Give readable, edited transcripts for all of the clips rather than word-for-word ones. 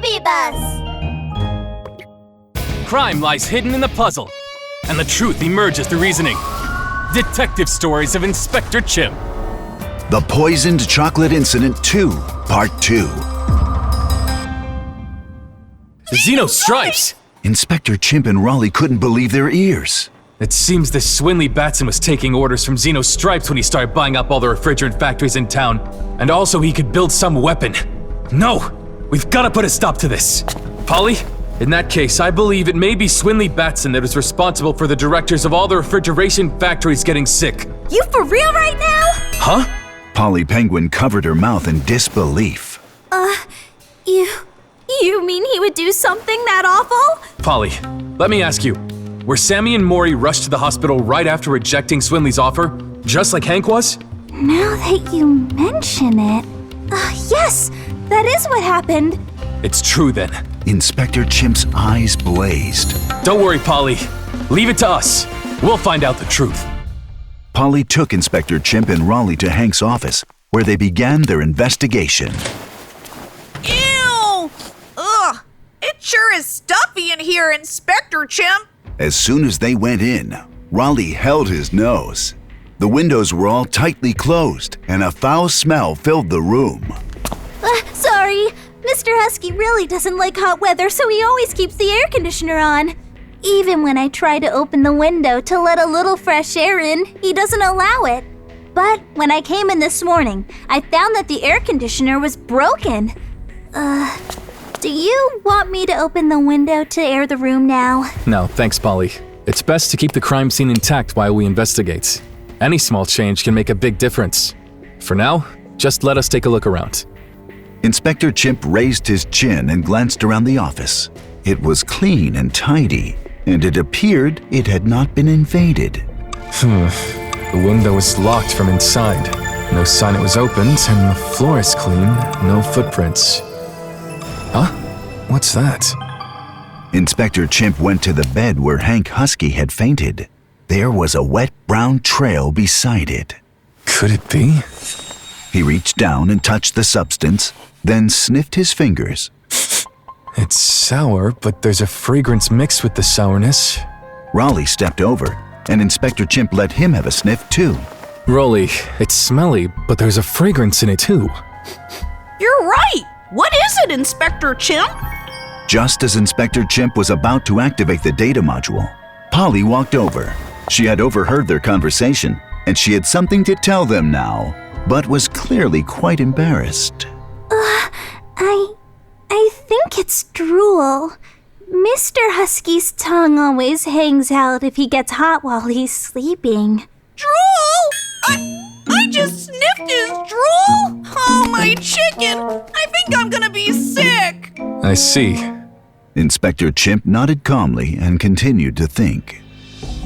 Movie Bus! Crime lies hidden in the puzzle, and the truth emerges through reasoning. Detective Stories of Inspector Chimp. The Poisoned Chocolate Incident 2, Part 2. Xeno Stripes! Inspector Chimp and Rollie couldn't believe their ears. It seems this Swinley Batson was taking orders from Xeno Stripes when he started buying up all the refrigerant factories in town. And also he could build some weapon. No! We've got to put a stop to this. Polly? In that case, I believe it may be Swinley Batson that is responsible for the directors of all the refrigeration factories getting sick. You for real right now? Huh? Polly Penguin covered her mouth in disbelief. You mean he would do something that awful? Polly, let me ask you. Were Sammy and Maury rushed to the hospital right after rejecting Swinley's offer, just like Hank was? Now that you mention it… yes, that is what happened. It's true then. Inspector Chimp's eyes blazed. Don't worry, Polly. Leave it to us. We'll find out the truth. Polly took Inspector Chimp and Rollie to Hank's office, where they began their investigation. Ew! Ugh! It sure is stuffy in here, Inspector Chimp! As soon as they went in, Rollie held his nose. The windows were all tightly closed, and a foul smell filled the room. Sorry. Mr. Husky really doesn't like hot weather, so he always keeps the air conditioner on. Even when I try to open the window to let a little fresh air in, he doesn't allow it. But when I came in this morning, I found that the air conditioner was broken. Do you want me to open the window to air the room now? No, thanks, Polly. It's best to keep the crime scene intact while we investigate. Any small change can make a big difference. For now, just let us take a look around. Inspector Chimp raised his chin and glanced around the office. It was clean and tidy, and it appeared it had not been invaded. The window is locked from inside. No sign it was opened, and the floor is clean. No footprints. Huh? What's that? Inspector Chimp went to the bed where Hank Husky had fainted. There was a wet brown trail beside it. Could it be? He reached down and touched the substance, then sniffed his fingers. It's sour, but there's a fragrance mixed with the sourness. Rollie stepped over, and Inspector Chimp let him have a sniff too. Rollie, it's smelly, but there's a fragrance in it too. You're right! What is it, Inspector Chimp? Just as Inspector Chimp was about to activate the data module, Polly walked over. She had overheard their conversation, and she had something to tell them now, but was clearly quite embarrassed. I think it's drool. Mr. Husky's tongue always hangs out if he gets hot while he's sleeping. Drool? I just sniffed his drool? Oh, my chicken! I think I'm gonna be sick! I see. Inspector Chimp nodded calmly and continued to think.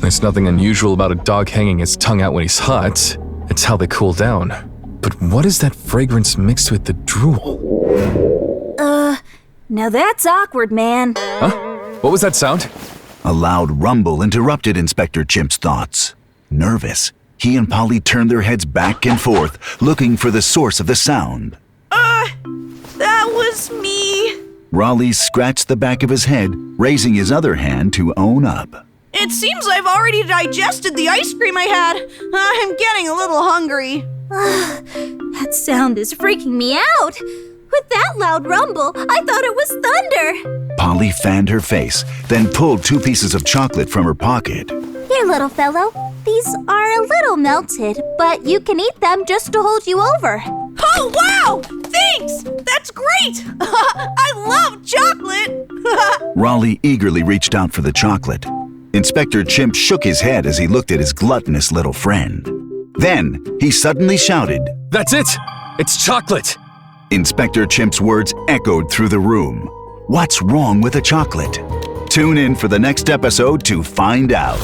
There's nothing unusual about a dog hanging his tongue out when he's hot. It's how they cool down. But what is that fragrance mixed with the drool? Now that's awkward, man. Huh? What was that sound? A loud rumble interrupted Inspector Chimp's thoughts. Nervous, he and Polly turned their heads back and forth, looking for the source of the sound. That was me. Rollie scratched the back of his head, raising his other hand to own up. It seems I've already digested the ice cream I had. I'm getting a little hungry. That sound is freaking me out. With that loud rumble, I thought it was thunder. Polly fanned her face, then pulled 2 pieces of chocolate from her pocket. Here, little fellow. These are a little melted, but you can eat them just to hold you over. Oh, wow! Thanks! That's great! I love chocolate! Rollie eagerly reached out for the chocolate. Inspector Chimp shook his head as he looked at his gluttonous little friend. Then, he suddenly shouted, That's it! It's chocolate! Inspector Chimp's words echoed through the room. What's wrong with the chocolate? Tune in for the next episode to find out.